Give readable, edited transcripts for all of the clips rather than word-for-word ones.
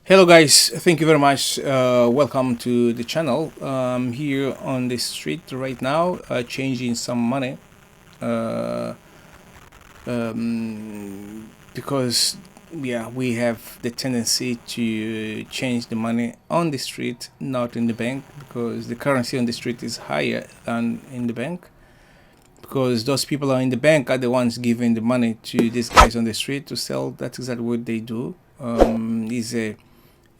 Hello guys, thank you very much. Welcome to the channel. Here on the street right now, changing some money uh, because yeah, we have the tendency to change the money on the street, not in the bank, because the currency on the street is higher than in the bank. Because those people are in the bank are the ones giving the money to these guys on the street to sell. That's exactly what they do. Is a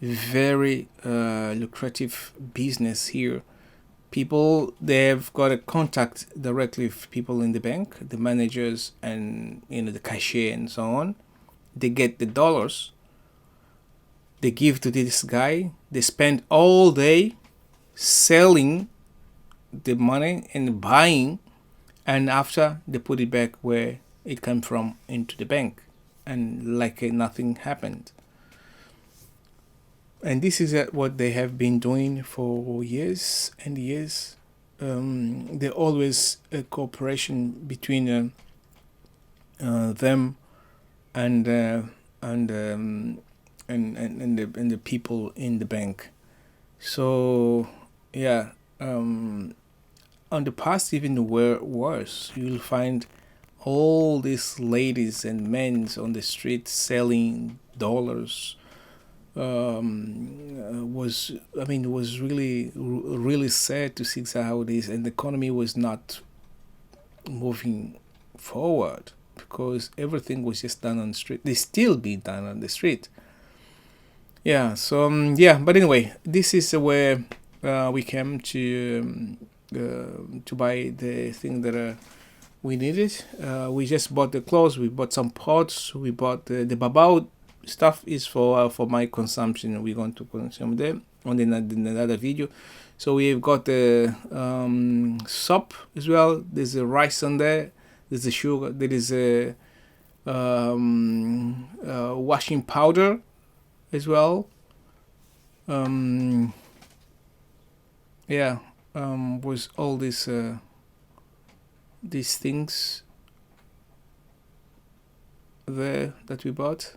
very lucrative business here. People they've got a contact directly with people in the bank, the managers and the cashier and so on. They get the dollars. They give to this guy. They spend all day selling the money and buying, and after they put it back where it came from into the bank, and like nothing happened. And this is what they have been doing for years and years. There always a cooperation between them and uh, and, um, and the people in the bank. So yeah, on the past even were worse. You'll find all these ladies and men on the street selling dollars. Was I mean it was really sad to see how this and the economy was not moving forward because everything was just done on the street. They still be done on the street. Yeah. So yeah. But anyway, this is where we came to buy the thing that we needed. We just bought the clothes. We bought some pots. We bought the babao stuff is for my consumption. We're going to consume them on another video. So we've got the soup as well. There's a rice on there. There's a sugar. There is a washing powder as well. Yeah, was all these things there that we bought.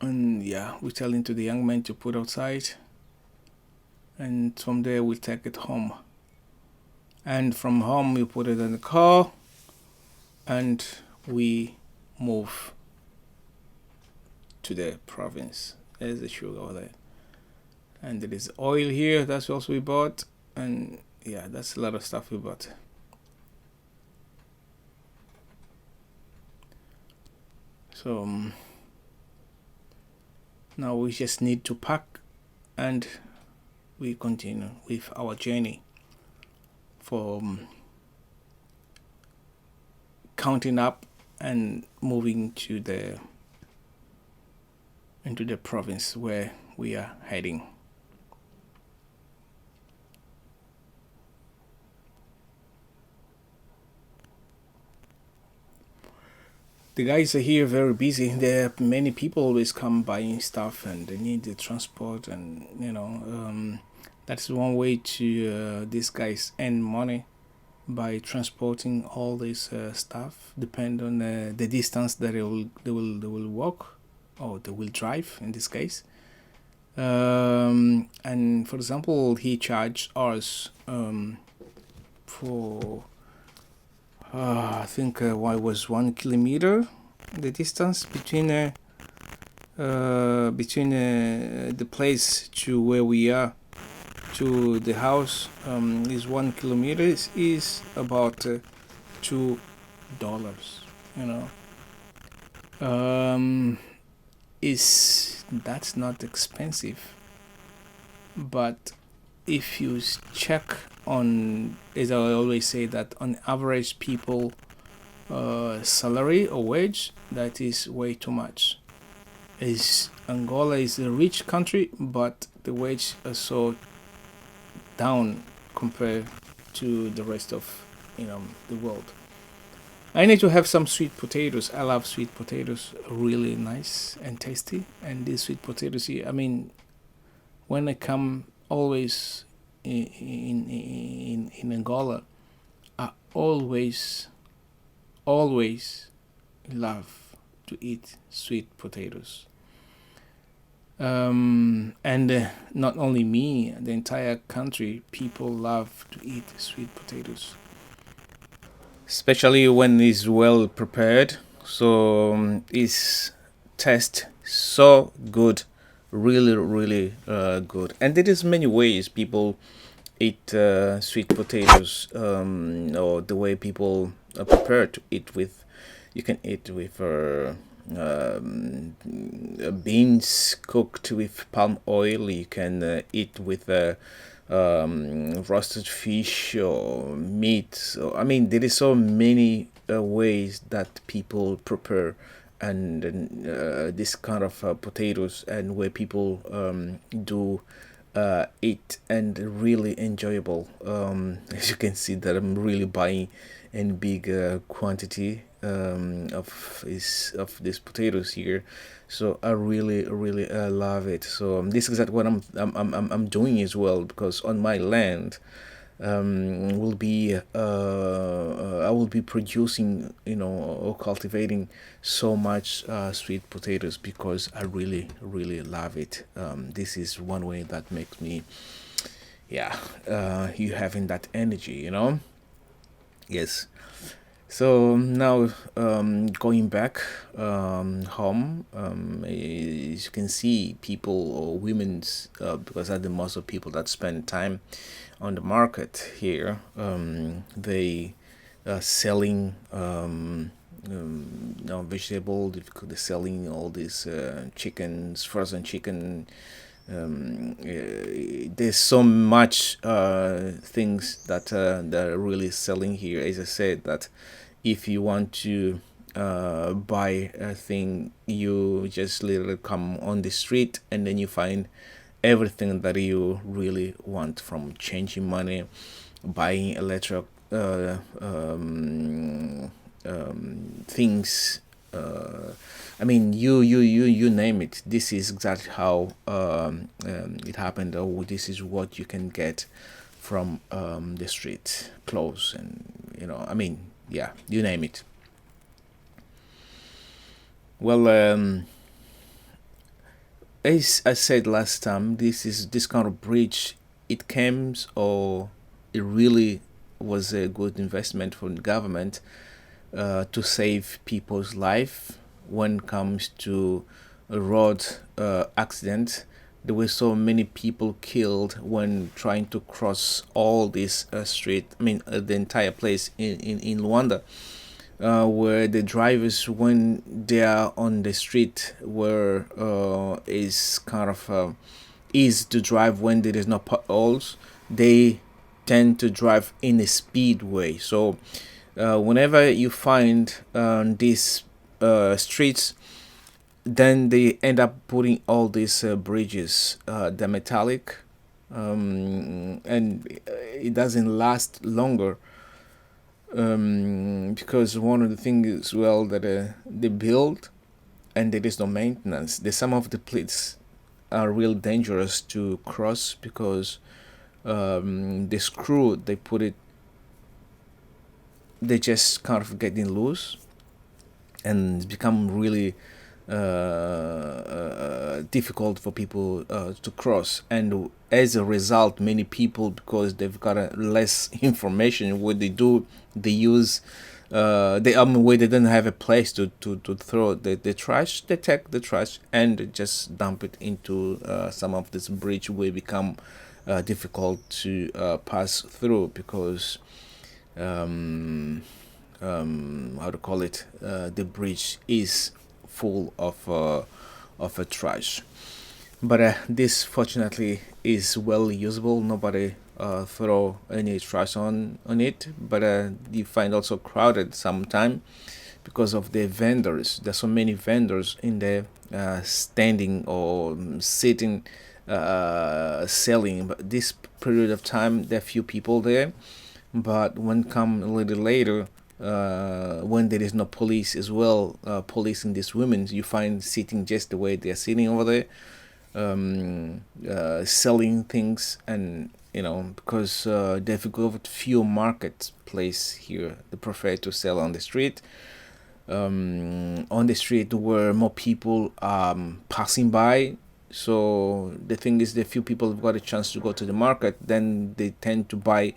And yeah, we're telling to the young man to put outside, and from there we take it home, and from home we put it in the car, and we move to the province. There's the sugar over there, and there is oil here. That's also we bought, and yeah, that's a lot of stuff we bought. So now we just need to pack, and we continue with our journey for counting up and moving to into the province where we are heading. The guys are here very busy. There are many people always come buying stuff and they need the transport, and that's one way to these guys earn money by transporting all this stuff. Depend on the distance that they will walk or they will drive in this case. And for example, he charged us for I think why was 1 kilometer the distance between the place to where we are to the house is 1 kilometer is about $2. You know, is that's not expensive, but if you check on, as I always say, that on average people salary or wage, that is way too much. Is Angola is a rich country, but the wage is so down compared to the rest of the world. I need to have some sweet potatoes. I love sweet potatoes, really nice and tasty. And these sweet potatoes here, I mean, when I come always in Angola, I always always love to eat sweet potatoes. And not only me, the entire country, people love to eat sweet potatoes, especially when it's well prepared. So it's taste so good, really, really good. And there is many ways people eat sweet potatoes, or the way people prepare to eat with. You can eat with beans cooked with palm oil. You can eat with roasted fish or meat. So I mean, there is so many ways that people prepare and this kind of potatoes, and where people do eat and really enjoyable. As you can see, that I'm really buying in big quantity of these potatoes here. So I really really love it. So this is exactly what I'm doing as well, because on my land will be I will be producing, or cultivating so much sweet potatoes, because I really really love it. This is one way that makes me, yeah, you having that energy. Yes. So now, going back home, as you can see, people or women's, because are the most of people that spend time on the market here, they selling vegetable. They're selling all these chickens, frozen chicken. There's so much things that they're really selling here. As I said, that if you want to buy a thing, you just literally come on the street, and then you find everything that you really want, from changing money, buying electric things. I mean, you name it. This is exactly how it happened. Or this is what you can get from the street clothes, and I mean, yeah, you name it. Well, as I said last time, this kind of bridge. It came, or it really was a good investment for the government to save people's life when it comes to a road accident. There were so many people killed when trying to cross all this street. I mean, the entire place in Luanda, where the drivers, when they are on the street, where is kind of easy to drive when there is no potholes, they tend to drive in a speed way. So whenever you find these streets, then they end up putting all these bridges, the metallic, and it doesn't last longer, because one of the things as well that they build, and there is no maintenance. The some of the plates are real dangerous to cross, because the screw they put it, they just kind of getting loose, and it's become really difficult for people to cross. And as a result, many people, because they've got less information, what they do, they use they where they don't have a place to throw the trash. They take the trash and just dump it into some of this bridge, where it become difficult to pass through, because how to call it, the bridge is full of a trash. But this fortunately is well usable. Nobody throw any trash on it. But you find also crowded sometime, because of the vendors. There's so many vendors in there, standing or sitting, selling. But this period of time, there are few people there. But when come a little later, when there is no police as well, policing these women, you find sitting just the way they're sitting over there, selling things. And because they've got few marketplace here. They prefer to sell on the street, where more people passing by. So the thing is, the few people who've got a chance to go to the market, then they tend to buy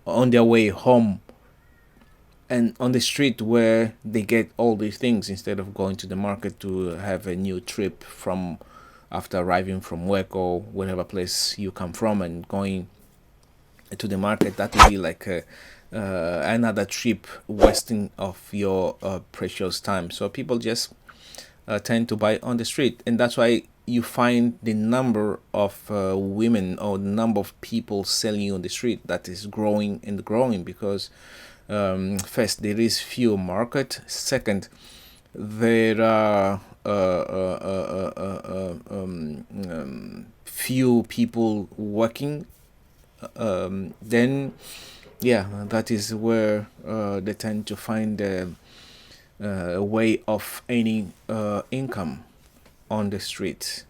on their way home and on the street, where they get all these things instead of going to the market to have a new trip from after arriving from work or whatever place you come from and going to the market. That would be like another trip wasting of your precious time. So people just tend to buy on the street, and that's why you find the number of women or the number of people selling on the street that is growing and growing, because first, there is few market. Second, there are few people working. Then, yeah, that is where they tend to find a way of earning income on the street.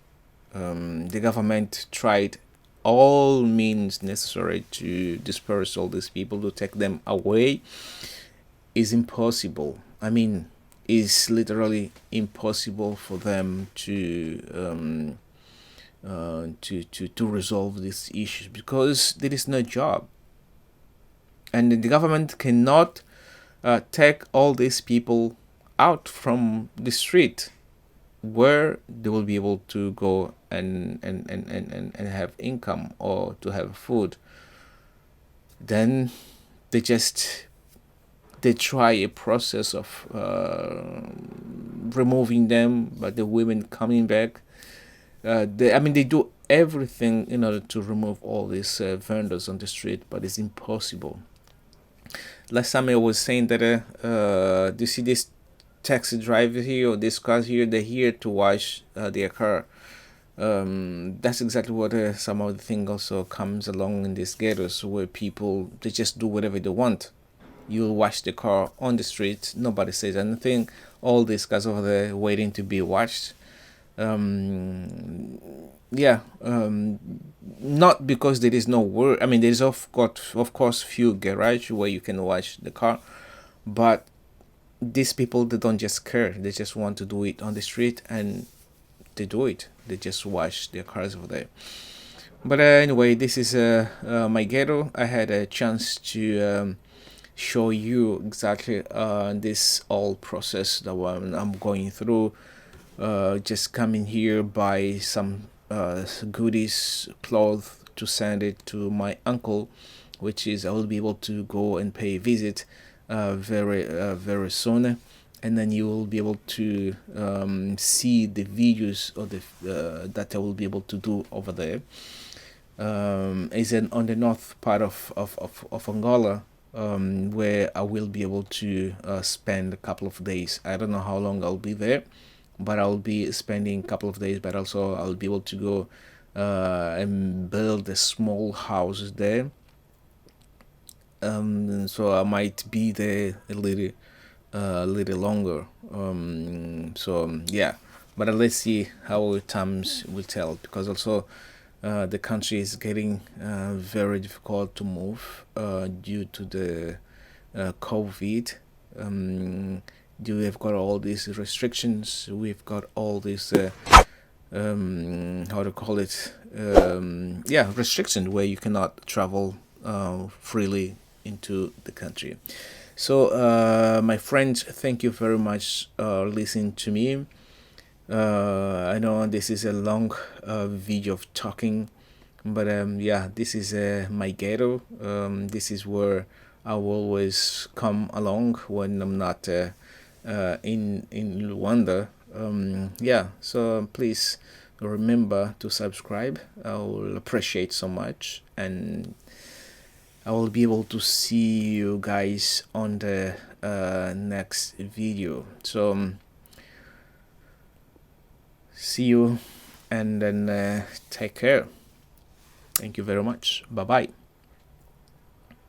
The government tried all means necessary to disperse all these people, to take them away. Is impossible. I mean, it's literally impossible for them to resolve these issues, because there is no job, and the government cannot take all these people out from the street, where they will be able to go and have income or to have food. Then they try a process of removing them, but the women coming back. They do everything in order to remove all these vendors on the street, but it's impossible. Last time I was saying that do you see this taxi driver here or this car here? They're here to wash their car. That's exactly what some of the thing also comes along in these ghettos, where people, they just do whatever they want. You wash the car on the street, nobody says anything. All these guys over there waiting to be washed. Not because there is no work. I mean, there's of course few garage where you can wash the car, but these people, they don't just care. They just want to do it on the street, and they do it. They just wash their cars over there. But anyway, this is my ghetto. I had a chance to show you exactly this whole process that I'm going through. Just coming here, buy some goodies, clothes, to send it to my uncle, which is I will be able to go and pay a visit very soon, and then you will be able to see the videos of the that I will be able to do over there. Is on the north part of Angola, where I will be able to spend a couple of days. I don't know how long I'll be there, but I'll be spending a couple of days. But also I'll be able to go and build a small house there. So I might be there a little longer. Yeah, but let's see how times will tell, because also the country is getting very difficult to move due to the COVID. We've got all these restrictions. We've got all these how to call it? Restrictions where you cannot travel freely into the country. So, my friends, thank you very much listening to me. I know this is a long video of talking, but this is my ghetto. This is where I will always come along when I'm not in Luanda. So please remember to subscribe. I will appreciate so much, and I will be able to see you guys on the next video. So see you, and then take care. Thank you very much. Bye bye.